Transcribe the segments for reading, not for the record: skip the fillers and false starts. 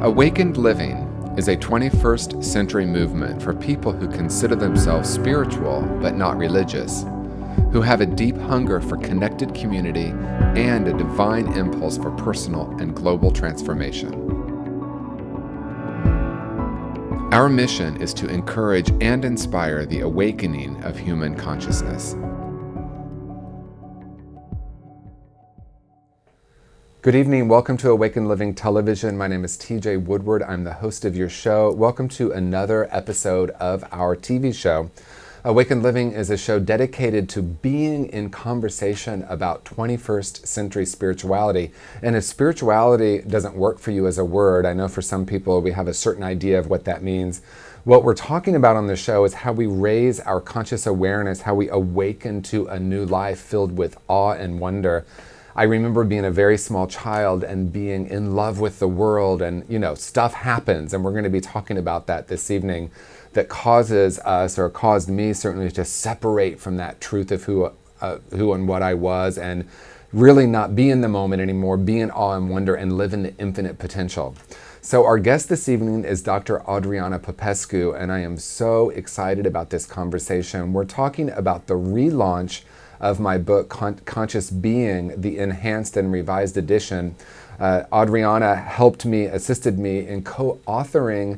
Awakened Living is a 21st century movement for people who consider themselves spiritual but not religious, who have a deep hunger for connected community and a divine impulse for personal and global transformation. Our mission is to encourage and inspire the awakening of human consciousness. Good evening. Welcome to Awakened Living Television. My name is TJ Woodward. I'm the host of your show. Welcome to another episode of our TV show. Awakened Living is a show dedicated to being in conversation about 21st century spirituality. And if spirituality doesn't work for you as a word, I know for some people we have a certain idea of what that means. What we're talking about on the show is how we raise our conscious awareness, how we awaken to a new life filled with awe and wonder. I remember being a very small child and being in love with the world, and stuff happens, and we're going to be talking about that this evening, that causes us, or caused me certainly, to separate from that truth of who and what I was, and really not be in the moment anymore, be in awe and wonder, and live in the infinite potential. So our guest this evening is Dr. Adriana Popescu, and I am so excited about this conversation. We're talking about the relaunch of my book, Conscious Being, the enhanced and revised edition. Adriana assisted me in co-authoring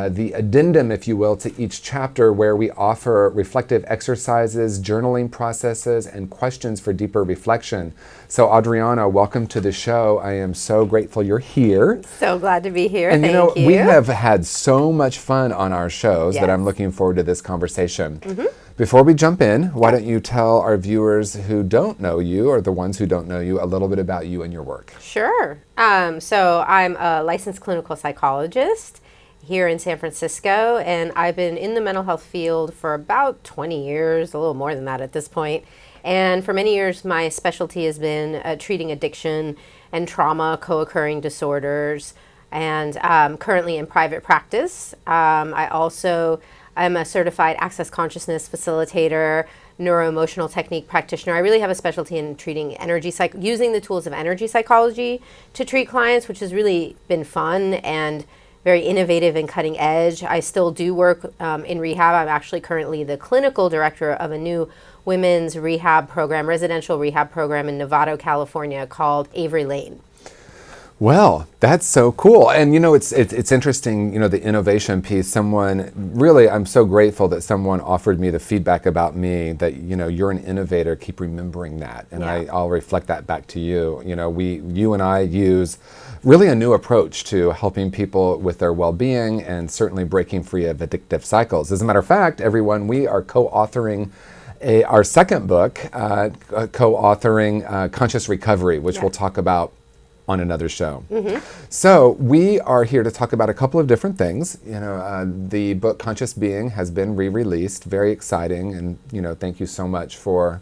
the addendum, if you will, to each chapter, where we offer reflective exercises, journaling processes, and questions for deeper reflection. So Adriana, welcome to the show. I am so grateful you're here. So glad to be here. And Thank you. We have had so much fun on our shows that I'm looking forward to this conversation. Mm-hmm. Before we jump in, why don't you tell our viewers who don't know you, or the ones who don't know you, a little bit about you and your work? Sure. So I'm a licensed clinical psychologist here in San Francisco, and I've been in the mental health field for about 20 years, a little more than that at this point. And for many years, my specialty has been treating addiction and trauma, co-occurring disorders, and currently in private practice. I'm a certified access consciousness facilitator, neuroemotional technique practitioner. I really have a specialty in treating using the tools of energy psychology to treat clients, which has really been fun and very innovative and cutting edge. I still do work in rehab. I'm actually currently the clinical director of a new women's rehab program, residential rehab program in Novato, California, called Avery Lane. Well, that's so cool. And it's interesting, the innovation piece. I'm so grateful that someone offered me the feedback about me that, you're an innovator, keep remembering that. And I'll reflect that back to you. You and I use really a new approach to helping people with their well-being and certainly breaking free of addictive cycles. As a matter of fact, everyone, we are co-authoring our second book, co-authoring Conscious Recovery, which we'll talk about on another show. Mm-hmm. So we are here to talk about a couple of different things. The book Conscious Being has been re-released, very exciting, and thank you so much for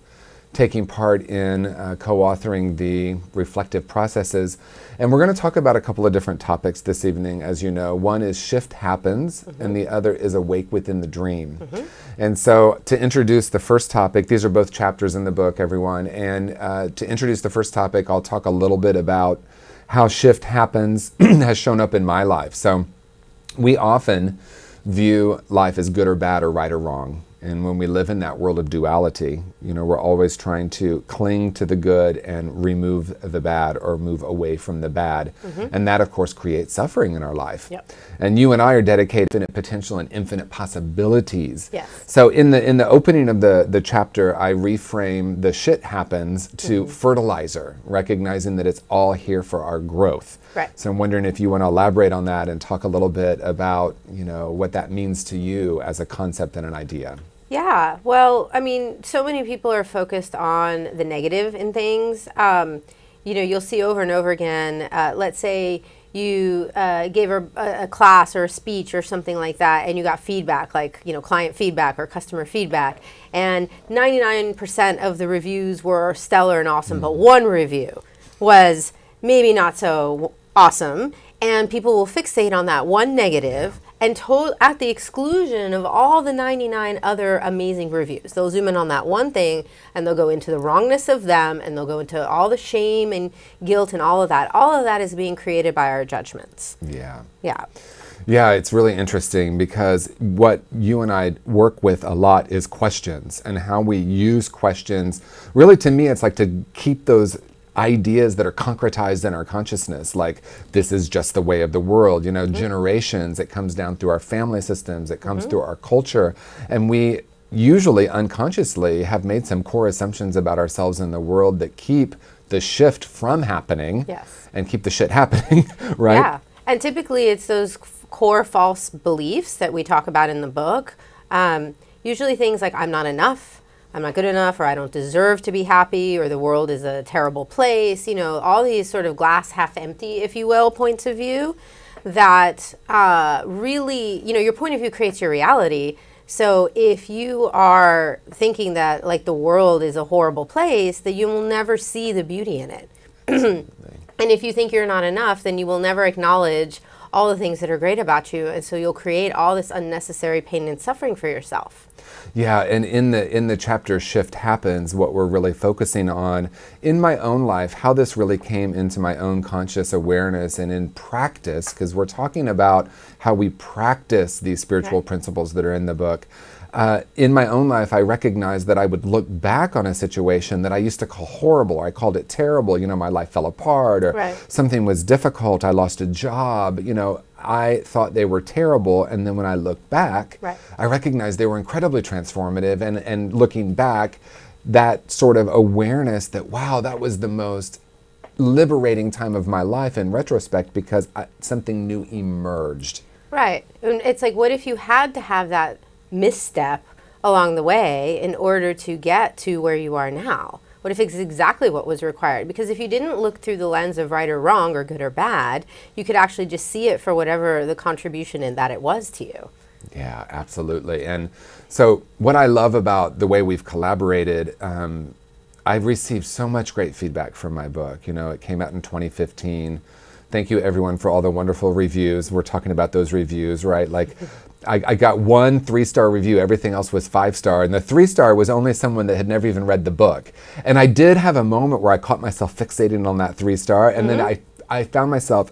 taking part in co-authoring the reflective processes. And we're going to talk about a couple of different topics this evening, as you know. One is Shift Happens, and the other is Awake Within the Dream. Mm-hmm. And so to introduce the first topic, these are both chapters in the book, everyone, and to introduce the first topic, I'll talk a little bit about how Shift Happens has shown up in my life. So we often view life as good or bad, or right or wrong. And when we live in that world of duality, we're always trying to cling to the good and remove the bad, or move away from the bad. Mm-hmm. And that, of course, creates suffering in our life. Yep. And you and I are dedicated to infinite potential and infinite possibilities. Yes. So in the opening of the chapter, I reframe the shit happens to fertilizer, recognizing that it's all here for our growth. Right. So I'm wondering if you want to elaborate on that and talk a little bit about, what that means to you as a concept and an idea. Yeah, well, so many people are focused on the negative in things. You'll see over and over again, let's say you gave a class or a speech or something like that, and you got feedback, like, client feedback or customer feedback, and 99% of the reviews were stellar and awesome, but one review was maybe not so awesome, and people will fixate on that one negative and at the exclusion of all the 99 other amazing reviews. They'll zoom in on that one thing, and they'll go into the wrongness of them, and they'll go into all the shame and guilt and all of that. All of that is being created by our judgments. Yeah. Yeah. Yeah, it's really interesting because what you and I work with a lot is questions and how we use questions. Really, to me, it's like to keep those ideas that are concretized in our consciousness, like this is just the way of the world, generations. It comes down through our family systems, it comes through our culture, and we usually unconsciously have made some core assumptions about ourselves and the world that keep the shift from happening and keep the shit happening, right? Yeah, and typically it's those core false beliefs that we talk about in the book. Usually things like I'm not enough, I'm not good enough, or I don't deserve to be happy, or the world is a terrible place, all these sort of glass half empty, if you will, points of view that really, your point of view creates your reality. So if you are thinking that like the world is a horrible place, that you will never see the beauty in it. And if you think you're not enough, then you will never acknowledge all the things that are great about you, and so you'll create all this unnecessary pain and suffering for yourself. Yeah, and in the chapter Shift Happens, what we're really focusing on in my own life, how this really came into my own conscious awareness and in practice, because we're talking about how we practice these spiritual principles that are in the book. In my own life, I recognized that I would look back on a situation that I used to call horrible, or I called it terrible. My life fell apart, or something was difficult. I lost a job. I thought they were terrible. And then when I look back, I recognized they were incredibly transformative. And looking back, that sort of awareness that, wow, that was the most liberating time of my life in retrospect, because something new emerged. Right. And it's like, what if you had to have that misstep along the way in order to get to where you are now? What if it's exactly what was required? Because if you didn't look through the lens of right or wrong or good or bad, you could actually just see it for whatever the contribution in that it was to you. Yeah, absolutely. And so what I love about the way we've collaborated, I've received so much great feedback from my book. It came out in 2015. Thank you, everyone, for all the wonderful reviews. We're talking about those reviews, right? Like, I got 1 3-star review. Everything else was 5-star. And the 3-star was only someone that had never even read the book. And I did have a moment where I caught myself fixating on that 3-star. And then I found myself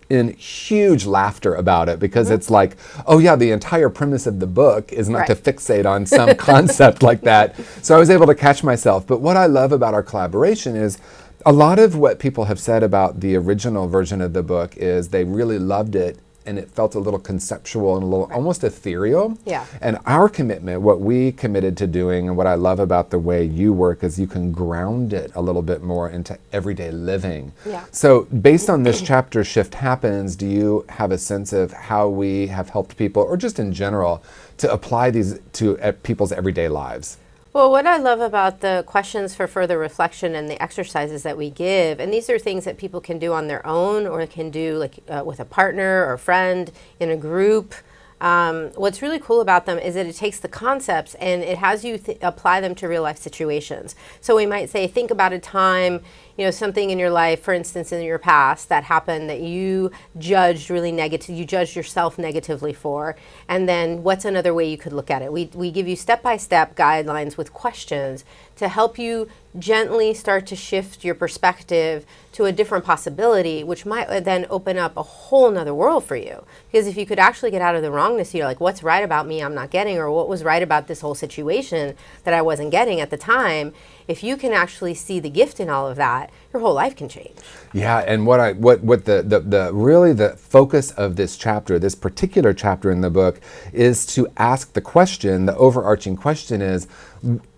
in huge laughter about it, because it's like, oh yeah, the entire premise of the book is not to fixate on some concept like that. So I was able to catch myself. But what I love about our collaboration is a lot of what people have said about the original version of the book is they really loved it, and it felt a little conceptual and a little almost ethereal. Yeah. And our commitment, what we committed to doing, and what I love about the way you work, is you can ground it a little bit more into everyday living. Yeah. So based on this chapter, Shift Happens, do you have a sense of how we have helped people, or just in general, to apply these to people's everyday lives? Well, what I love about the questions for further reflection and the exercises that we give, and these are things that people can do on their own, or can do like with a partner or a friend in a group. What's really cool about them is that it takes the concepts and it has you apply them to real life situations. So we might say, think about a time, something in your life, for instance, in your past that happened that you judged really negative, you judged yourself negatively for, and then what's another way you could look at it? We give you step-by-step guidelines with questions to help you gently start to shift your perspective to a different possibility, which might then open up a whole nother world for you. Because if you could actually get out of the wrongness, you're like, what's right about me I'm not getting, or what was right about this whole situation that I wasn't getting at the time, if you can actually see the gift in all of that, your whole life can change. Yeah, and what the really the focus of this chapter, this particular chapter in the book, is to ask the question, the overarching question is,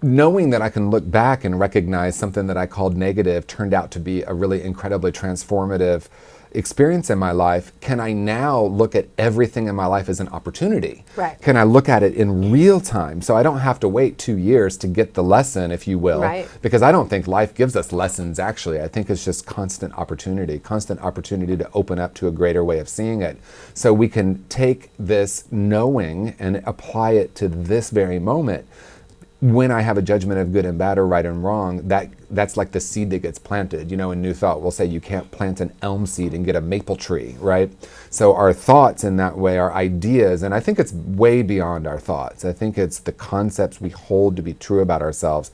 knowing that I can look back and recognize something that I called negative turned out to be a really incredibly transformative experience in my life, can I now look at everything in my life as an opportunity? Right. Can I look at it in real time, so I don't have to wait 2 years to get the lesson, if you will? Right. Because I don't think life gives us lessons, actually. I think it's just constant opportunity to open up to a greater way of seeing it. So we can take this knowing and apply it to this very moment. when I have a judgment of good and bad or right and wrong, that's like the seed that gets planted. In New Thought, we'll say you can't plant an elm seed and get a maple tree, right? So our thoughts in that way are ideas, and I think it's way beyond our thoughts. I think it's the concepts we hold to be true about ourselves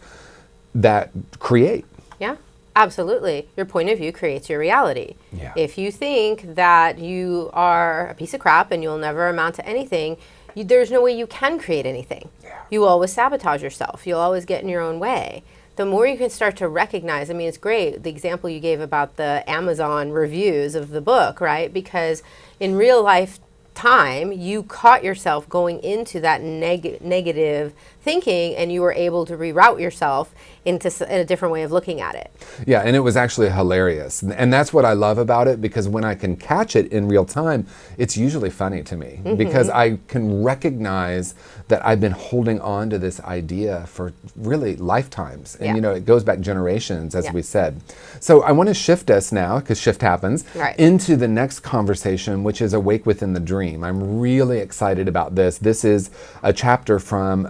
that create. Yeah, absolutely. Your point of view creates your reality. Yeah. If you think that you are a piece of crap and you'll never amount to anything, there's no way you can create anything. Yeah. You always sabotage yourself. You'll always get in your own way. The more you can start to recognize, it's great, the example you gave about the Amazon reviews of the book, right? Because in real life time, you caught yourself going into that negative thinking, and you were able to reroute yourself into a different way of looking at it. Yeah, and it was actually hilarious. And that's what I love about it, because when I can catch it in real time, it's usually funny to me, because I can recognize that I've been holding on to this idea for really lifetimes. And it goes back generations, as we said. So I want to shift us now, because shift happens, into the next conversation, which is Awake Within the Dream. I'm really excited about this. This is a chapter from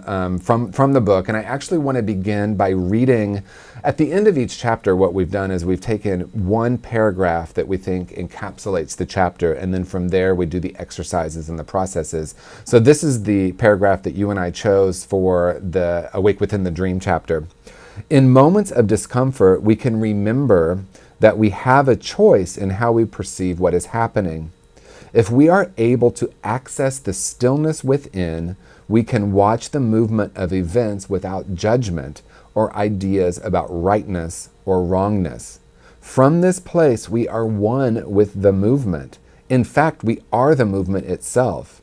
the book, and I actually want to begin by reading. At the end of each chapter, what we've done is we've taken one paragraph that we think encapsulates the chapter, and then from there we do the exercises and the processes. So this is the paragraph that you and I chose for the Awake Within the Dream chapter. In moments of discomfort, we can remember that we have a choice in how we perceive what is happening. If we are able to access the stillness within, we can watch the movement of events without judgment or ideas about rightness or wrongness. From this place, we are one with the movement. In fact, we are the movement itself.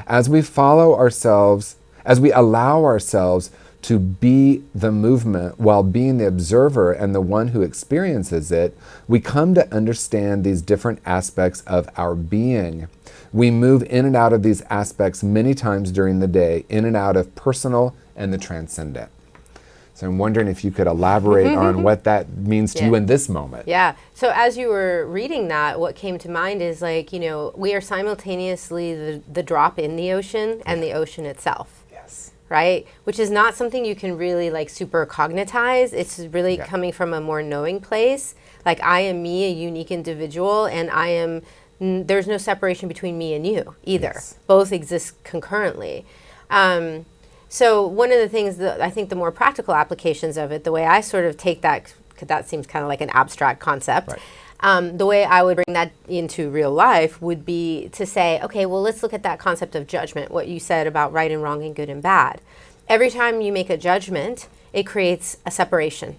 As we allow ourselves to be the movement while being the observer and the one who experiences it, we come to understand these different aspects of our being. We move in and out of these aspects many times during the day, in and out of personal and the transcendent. So I'm wondering if you could elaborate on what that means to you in this moment. Yeah. So as you were reading that, what came to mind is we are simultaneously the drop in the ocean and the ocean itself. Yes. Right? Which is not something you can really super cognitize. It's really coming from a more knowing place. I am me, a unique individual, and there's no separation between me and you either. Yes. Both exist concurrently. So one of the things that I think the more practical applications of it, the way I sort of take that, because that seems kind of like an abstract concept, the way I would bring that into real life would be to say, okay, well, let's look at that concept of judgment, what you said about right and wrong and good and bad. Every time you make a judgment, it creates a separation.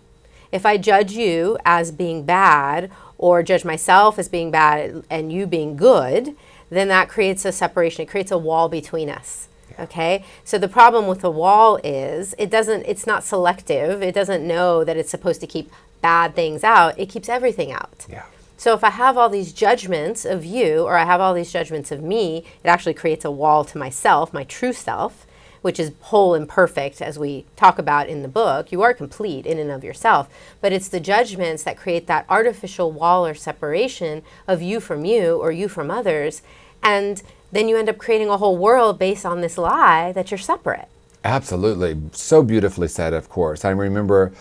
If I judge you as being bad or judge myself as being bad and you being good, then that creates a separation. It creates a wall between us. Okay, so the problem with the wall is it's not selective. It doesn't know that it's supposed to keep bad things out. It keeps everything out. Yeah. So if I have all these judgments of you, or I have all these judgments of me, it actually creates a wall to myself, my true self, which is whole and perfect, as we talk about in the book. You are complete in and of yourself, but it's the judgments that create that artificial wall or separation of you from you or you from others. And then you end up creating a whole world based on this lie that you're separate. Absolutely. So beautifully said, of course. I remember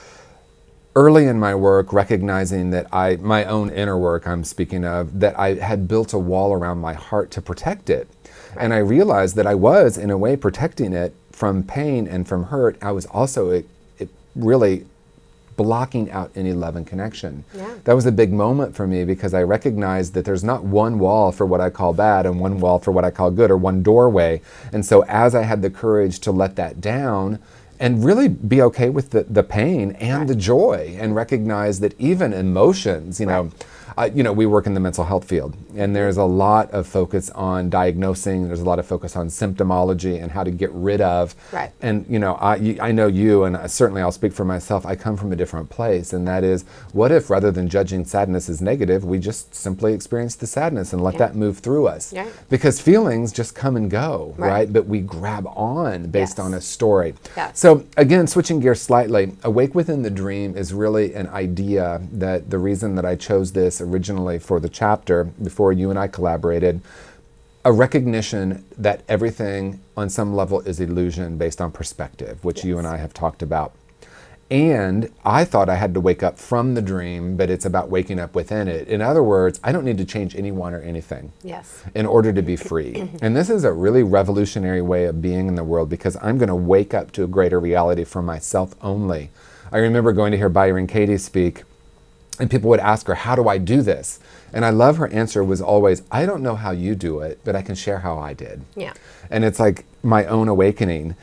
early in my work recognizing that my own inner work I'm speaking of, that I had built a wall around my heart to protect it. Right. And I realized that I was, in a way, protecting it from pain and from hurt. I was also really blocking out any love and connection. Yeah. That was a big moment for me, because I recognized that there's not one wall for what I call bad and one wall for what I call good, or one doorway. And so as I had the courage to let that down and really be okay with the pain and the joy, and recognize that even emotions, we work in the mental health field, and there's a lot of focus on diagnosing. There's a lot of focus on symptomology and how to get rid of. Right. And I know you, and certainly I'll speak for myself. I come from a different place, and that is, what if rather than judging sadness as negative, we just simply experience the sadness and let that move through us? Yeah. Because feelings just come and go, right? But we grab on based on a story. Yes. So again, switching gears slightly, Awake Within the Dream is really an idea that the reason that I chose this originally for the chapter before you and I collaborated a recognition that everything on some level is illusion based on perspective, which you and I have talked about. And I thought I had to wake up from the dream, but it's about waking up within it. In other words, I don't need to change anyone or anything in order to be free. And this is a really revolutionary way of being in the world, because I'm going to wake up to a greater reality for myself only. I remember going to hear Byron Katie speak, and people would ask her, how do I do this? And I love her answer was always, I don't know how you do it, but I can share how I did. Yeah. And it's like my own awakening.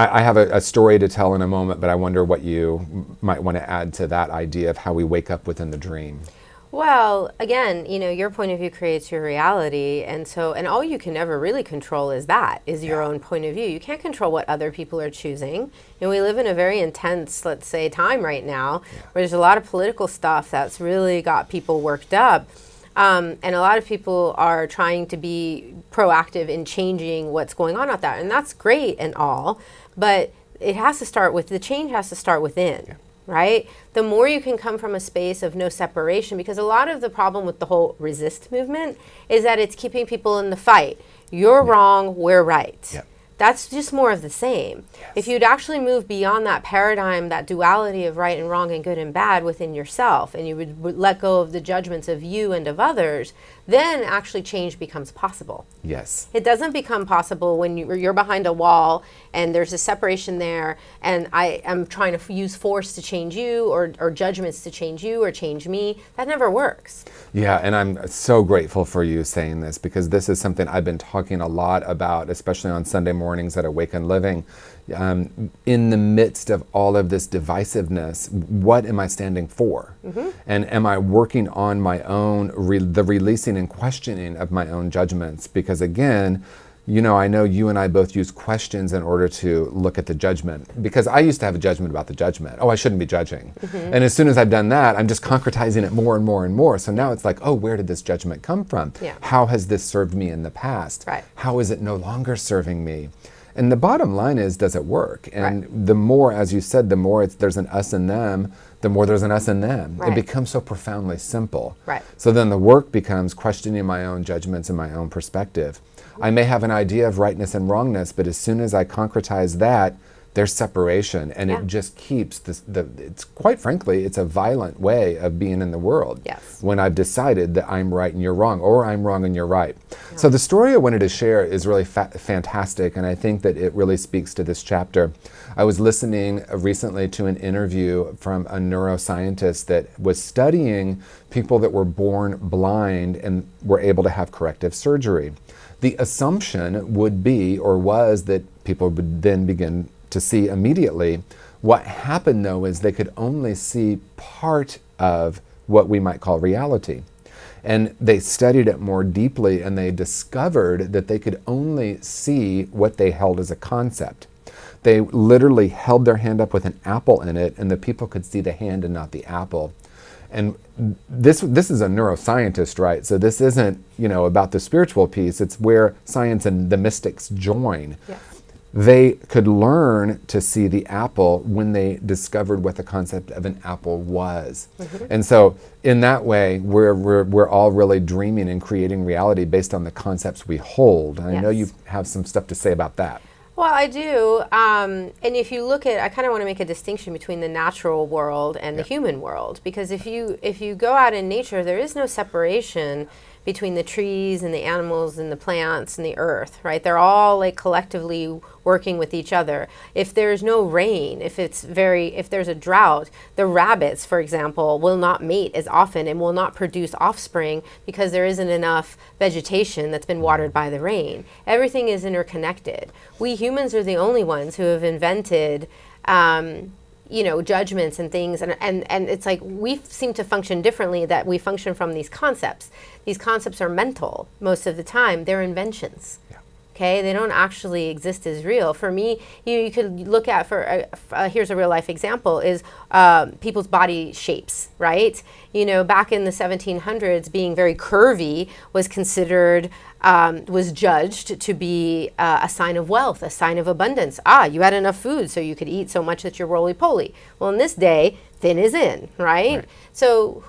I have a story to tell in a moment, but I wonder what you might want to add to that idea of how we wake up within the dream. Well, again, your point of view creates your reality, and all you can ever really control is your own point of view. You can't control what other people are choosing. We live in a very intense, let's say, time right now, where there's a lot of political stuff that's really got people worked up. And a lot of people are trying to be proactive in changing what's going on out there. And that's great and all, but the change has to start within, right? The more you can come from a space of no separation, because a lot of the problem with the whole resist movement is that it's keeping people in the fight. You're wrong, we're right. That's just more of the same. If you'd actually move beyond that paradigm, that duality of right and wrong and good and bad within yourself, and you would let go of the judgments of you and of others, then actually change becomes possible. Yes. It doesn't become possible when you're behind a wall and there's a separation there, and I am trying to use force to change you or judgments to change you or change me. That never works. Yeah, and I'm so grateful for you saying this, because this is something I've been talking a lot about, especially on Sunday mornings at Awaken Living. In the midst of all of this divisiveness, what am I standing for? And am I working on my own, the releasing and questioning of my own judgments? Because again, I know you and I both use questions in order to look at the judgment, because I used to have a judgment about the judgment. Oh, I shouldn't be judging. And as soon as I've done that, I'm just concretizing it more and more and more. So now it's like, oh, where did this judgment come from? How has this served me in the past? How is it no longer serving me? And the bottom line is, does it work? And the more, as you said, the more there's an us and them, the more there's an us and them. It becomes so profoundly simple. So then the work becomes questioning my own judgments and my own perspective. I may have an idea of rightness and wrongness, but as soon as I concretize that, there's separation, and it just keeps it's quite frankly, it's a violent way of being in the world. When I've decided that I'm right and you're wrong, or I'm wrong and you're right. So the story I wanted to share is really fantastic, and I think that it really speaks to this chapter. I was listening recently to an interview from a neuroscientist that was studying people that were born blind and were able to have corrective surgery. The assumption would be, or was, that people would then begin to see immediately. What happened, though, is they could only see part of what we might call reality. And they studied it more deeply, and they discovered that they could only see what they held as a concept. They literally held their hand up with an apple in it, and the people could see the hand and not the apple. And this is a neuroscientist, right? So this isn't, about the spiritual piece. It's where science and the mystics join. They could learn to see the apple when they discovered what the concept of an apple was. And so in that way, we're all really dreaming and creating reality based on the concepts we hold. And I know you have some stuff to say about that. Well, I do. And if you look at, I kind of want to make a distinction between the natural world and the human world, because if you go out in nature, there is no separation between the trees and the animals and the plants and the earth, right? They're all like collectively working with each other. If there's no rain, if there's a drought, the rabbits, for example, will not mate as often and will not produce offspring because there isn't enough vegetation that's been watered by the rain. Everything is interconnected. We humans are the only ones who have invented judgments and things, and it's like we seem to function differently, that we function from these concepts. These concepts are mental most of the time. They're inventions. Okay, they don't actually exist as real. For me, you could look at, here's a real life example, is people's body shapes, right? Back in the 1700s, being very curvy was considered, was judged to be a sign of wealth, a sign of abundance. You had enough food so you could eat so much that you're roly-poly. Well, in this day, thin is in, right? So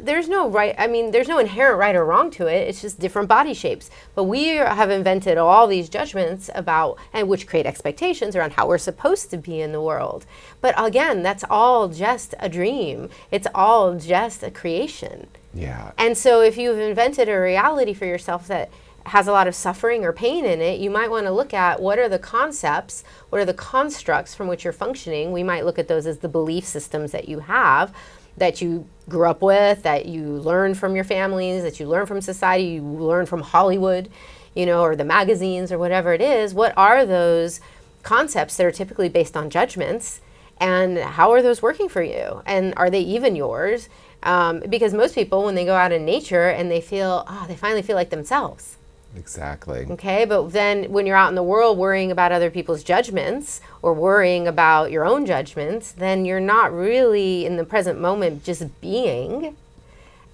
there's no there's no inherent right or wrong to it. It's just different body shapes. But we have invented all these judgments about, and which create expectations around how we're supposed to be in the world. But again, that's all just a dream. It's all just a creation. Yeah. And so if you've invented a reality for yourself that has a lot of suffering or pain in it, you might want to look at what are the concepts, what are the constructs from which you're functioning. We might look at those as the belief systems that you have, that you grew up with, that you learned from your families, that you learn from society, you learn from Hollywood, or the magazines or whatever it is. What are those concepts that are typically based on judgments, and how are those working for you? And are they even yours? Because most people, when they go out in nature and they finally feel like themselves. Exactly. Okay, but then when you're out in the world worrying about other people's judgments or worrying about your own judgments, then you're not really in the present moment just being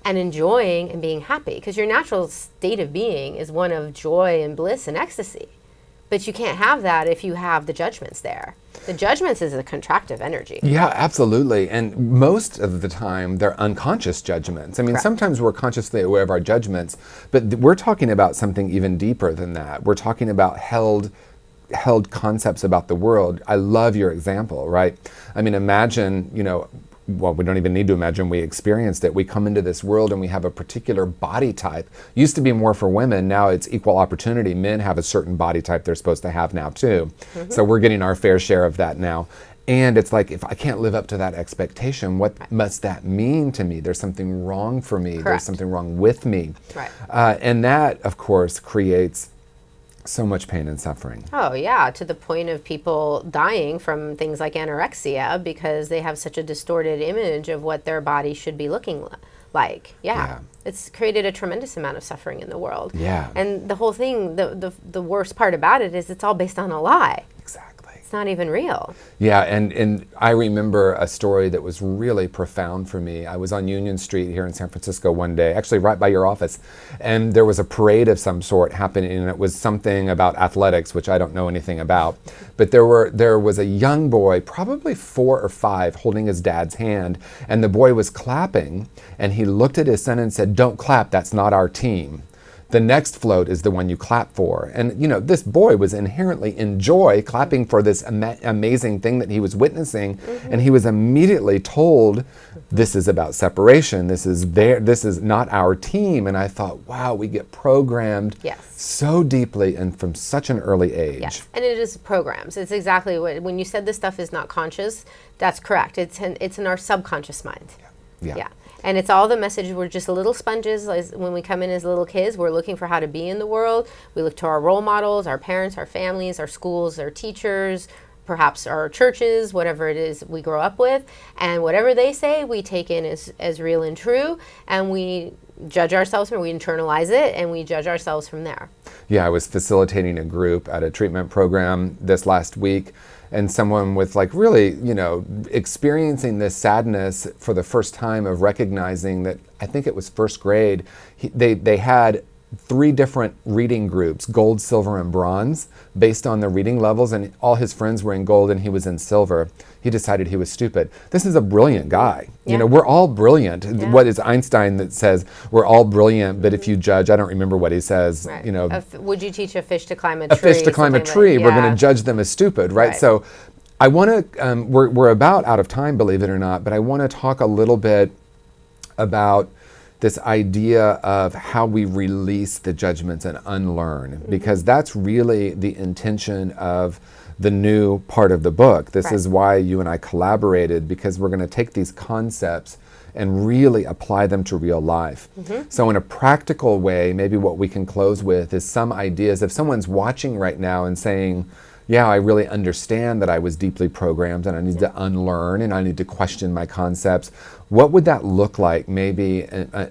and enjoying and being happy, because your natural state of being is one of joy and bliss and ecstasy. But you can't have that if you have the judgments there. The judgments is a contractive energy. Yeah, absolutely. And most of the time, they're unconscious judgments. I mean, Correct. Sometimes we're consciously aware of our judgments, but we're talking about something even deeper than that. We're talking about held concepts about the world. I love your example, right? I mean, imagine, well, we don't even need to imagine, we experienced it. We come into this world and we have a particular body type. Used to be more for women, now it's equal opportunity. Men have a certain body type they're supposed to have now too. Mm-hmm. So we're getting our fair share of that now. And it's like, if I can't live up to that expectation, what must that mean to me? There's something wrong for me. Correct. There's something wrong with me. Right. And that, of course, creates so much pain and suffering. Oh, yeah, to the point of people dying from things like anorexia because they have such a distorted image of what their body should be looking like. Yeah. It's created a tremendous amount of suffering in the world. Yeah. And the whole thing, the worst part about it is it's all based on a lie. Exactly. It's not even real. Yeah, and I remember a story that was really profound for me. I was on Union Street here in San Francisco one day, actually right by your office, and there was a parade of some sort happening, and it was something about athletics, which I don't know anything about. But there was a young boy, probably 4 or 5, holding his dad's hand, and the boy was clapping, and he looked at his son and said, "Don't clap, that's not our team. The next float is the one you clap for." And this boy was inherently in joy clapping for this amazing thing that he was witnessing. Mm-hmm. And he was immediately told, this is about separation. This is not our team. And I thought, wow, we get programmed so deeply and from such an early age. Yes, and it is programs. It's exactly when you said this stuff is not conscious, that's correct. It's in our subconscious mind. Yeah. And it's all the message. We're just little sponges. When we come in as little kids, we're looking for how to be in the world. We look to our role models, our parents, our families, our schools, our teachers, perhaps our churches, whatever it is we grow up with. And whatever they say, we take in as real and true. And we judge ourselves, or we internalize it, and we judge ourselves from there. Yeah, I was facilitating a group at a treatment program this last week, and someone with really, experiencing this sadness for the first time of recognizing that, I think it was first grade, they had 3 different reading groups, gold, silver, and bronze, based on the reading levels, and all his friends were in gold and he was in silver. He decided he was stupid. This is a brilliant guy. Yeah. We're all brilliant. Yeah. What is Einstein that says we're all brilliant, but if you judge, I don't remember what he says, Right. Would you teach a fish to climb a tree? A fish to climb a tree, we're going to judge them as stupid, right? So I want to, we're about out of time, believe it or not, but I want to talk a little bit about this idea of how we release the judgments and unlearn, because that's really the intention of the new part of the book. This is why you and I collaborated, because we're going to take these concepts and really apply them to real life. Mm-hmm. So in a practical way, maybe what we can close with is some ideas. If someone's watching right now and saying, yeah, I really understand that I was deeply programmed and I need to unlearn and I need to question my concepts. What would that look like maybe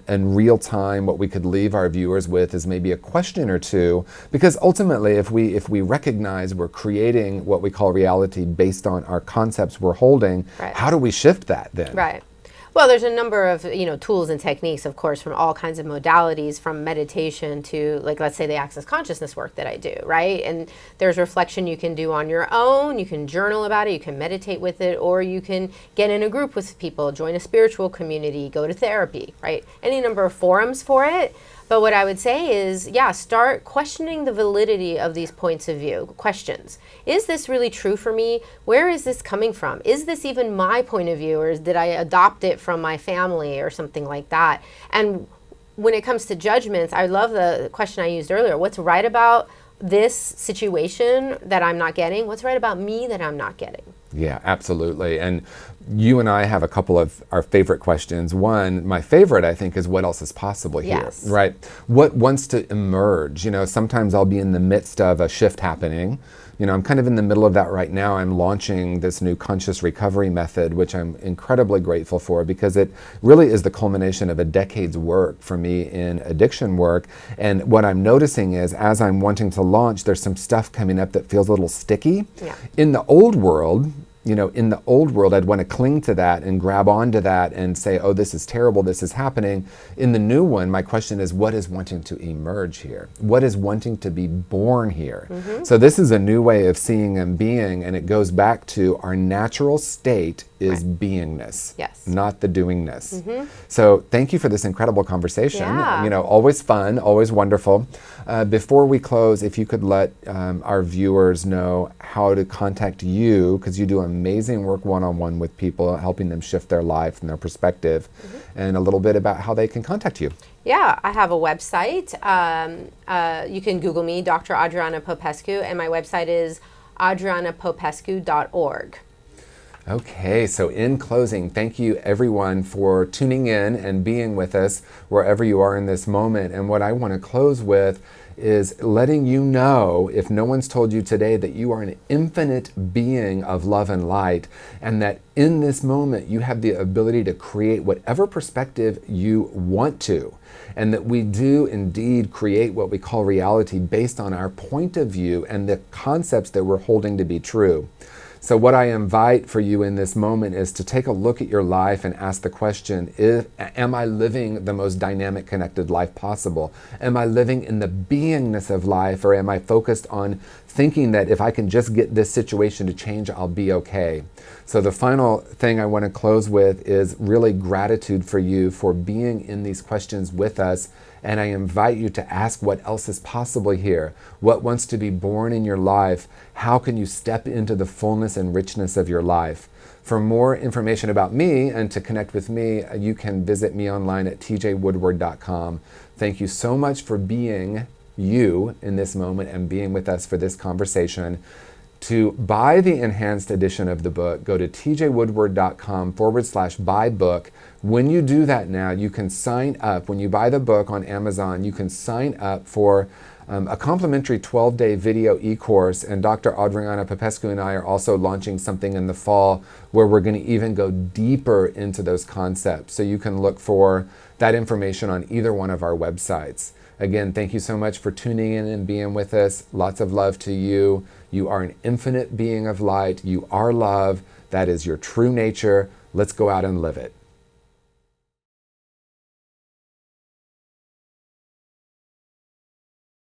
in real time? What we could leave our viewers with is maybe a question or two, because ultimately if we recognize we're creating what we call reality based on our concepts we're holding, how do we shift that then? Right. Well, there's a number of, tools and techniques, of course, from all kinds of modalities, from meditation to, like, let's say the access consciousness work that I do, right? And there's reflection you can do on your own. You can journal about it. You can meditate with it, or you can get in a group with people, join a spiritual community, go to therapy, right? Any number of forums for it. But what I would say is, start questioning the validity of these points of view. Questions. Is this really true for me? Where is this coming from? Is this even my point of view, or did I adopt it from my family or something like that? And when it comes to judgments, I love the question I used earlier. What's right about this situation that I'm not getting? What's right about me that I'm not getting? Yeah, absolutely. And you and I have a couple of our favorite questions. One, my favorite, I think, is what else is possible here, Yes. right? What wants to emerge? Sometimes I'll be in the midst of a shift happening. I'm kind of in the middle of that right now. I'm launching this new conscious recovery method, which I'm incredibly grateful for, because it really is the culmination of a decade's work for me in addiction work. And what I'm noticing is, as I'm wanting to launch, there's some stuff coming up that feels a little sticky. Yeah. In the old world, I'd want to cling to that and grab onto that and say, oh, this is terrible, this is happening. In the new one, my question is, what is wanting to emerge here? What is wanting to be born here? Mm-hmm. So this is a new way of seeing and being, and it goes back to our natural state is beingness, Yes. not the doingness. Mm-hmm. So thank you for this incredible conversation. Yeah. Always fun, always wonderful. Before we close, if you could let our viewers know how to contact you, because you do amazing work one-on-one with people, helping them shift their life and their perspective, and a little bit about how they can contact you. Yeah, I have a website. You can Google me, Dr. Adriana Popescu, and my website is adrianapopescu.org. Okay, so in closing, thank you everyone for tuning in and being with us wherever you are in this moment. And what I want to close with is letting you know, if no one's told you today, that you are an infinite being of love and light, and that in this moment you have the ability to create whatever perspective you want to, and that we do indeed create what we call reality based on our point of view and the concepts that we're holding to be true. So what I invite for you in this moment is to take a look at your life and ask the question, am I living the most dynamic, connected life possible? Am I living in the beingness of life, or am I focused on thinking that if I can just get this situation to change, I'll be okay? So the final thing I want to close with is really gratitude for you for being in these questions with us. And I invite you to ask what else is possible here. What wants to be born in your life? How can you step into the fullness and richness of your life? For more information about me and to connect with me, you can visit me online at tjwoodward.com. Thank you so much for being you in this moment and being with us for this conversation. To buy the enhanced edition of the book, go to tjwoodward.com/buy book. When you do that now, you can sign up. When you buy the book on Amazon, you can sign up for a complimentary 12-day video e-course. And Dr. Adriana Popescu and I are also launching something in the fall where we're going to even go deeper into those concepts. So you can look for that information on either one of our websites. Again, thank you so much for tuning in and being with us. Lots of love to you. You are an infinite being of light. You are love. That is your true nature. Let's go out and live it.